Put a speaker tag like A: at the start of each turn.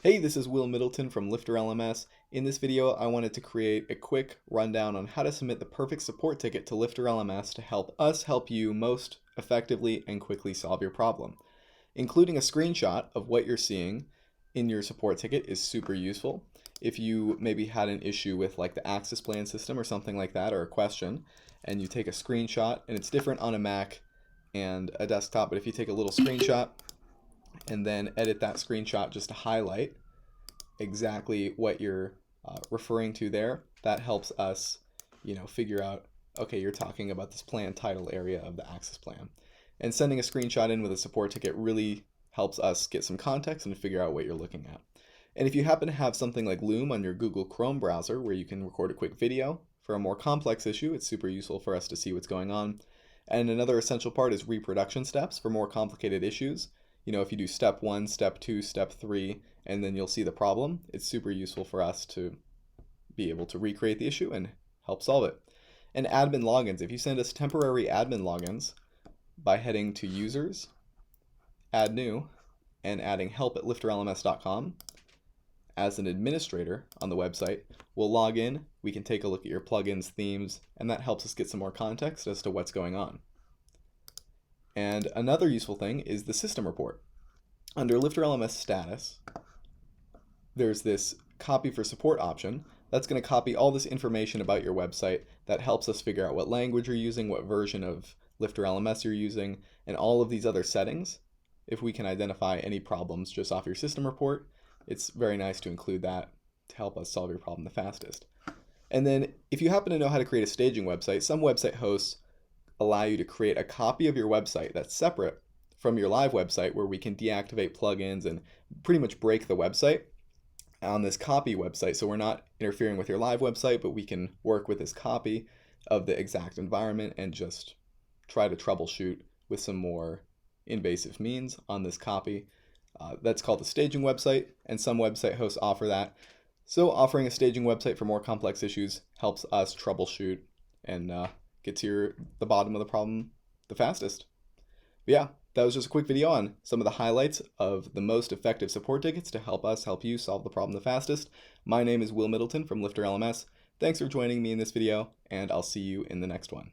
A: Hey, this is Will Middleton from LifterLMS. In this video, I wanted to create a quick rundown on how to submit the perfect support ticket to LifterLMS to help us help you most effectively and quickly solve your problem. Including a screenshot of what you're seeing in your support ticket is super useful. If you maybe had an issue with like the access plan system or something like that, or a question, and you take a screenshot, and it's different on a Mac and a desktop, but if you take a little screenshot and then edit that screenshot just to highlight exactly what you're referring to there, that helps us, figure out, okay, you're talking about this plan title area of the access plan. And sending a screenshot in with a support ticket really helps us get some context and figure out what you're looking at. And if you happen to have something like Loom on your Google Chrome browser where you can record a quick video for a more complex issue, it's super useful for us to see what's going on. And another essential part is reproduction steps for more complicated issues. If you do step 1, step 2, step 3, and then you'll see the problem, it's super useful for us to be able to recreate the issue and help solve it. And admin logins, if you send us temporary admin logins by heading to users, add new, and adding help@lifterlms.com, as an administrator on the website, we'll log in, we can take a look at your plugins, themes, and that helps us get some more context as to what's going on. And another useful thing is the system report. Under LifterLMS status, there's this copy for support option that's going to copy all this information about your website that helps us figure out what language you're using, what version of LifterLMS you're using, and all of these other settings. If we can identify any problems just off your system report, it's very nice to include that to help us solve your problem the fastest. And then if you happen to know how to create a staging website, some website hosts allow you to create a copy of your website that's separate from your live website, where we can deactivate plugins and pretty much break the website on this copy website. So we're not interfering with your live website, but we can work with this copy of the exact environment and just try to troubleshoot with some more invasive means on this copy. That's called a staging website, and some website hosts offer that. So offering a staging website for more complex issues helps us troubleshoot and get to the bottom of the problem the fastest. But yeah, that was just a quick video on some of the highlights of the most effective support tickets to help us help you solve the problem the fastest. My name is Will Middleton from LifterLMS. Thanks for joining me in this video, and I'll see you in the next one.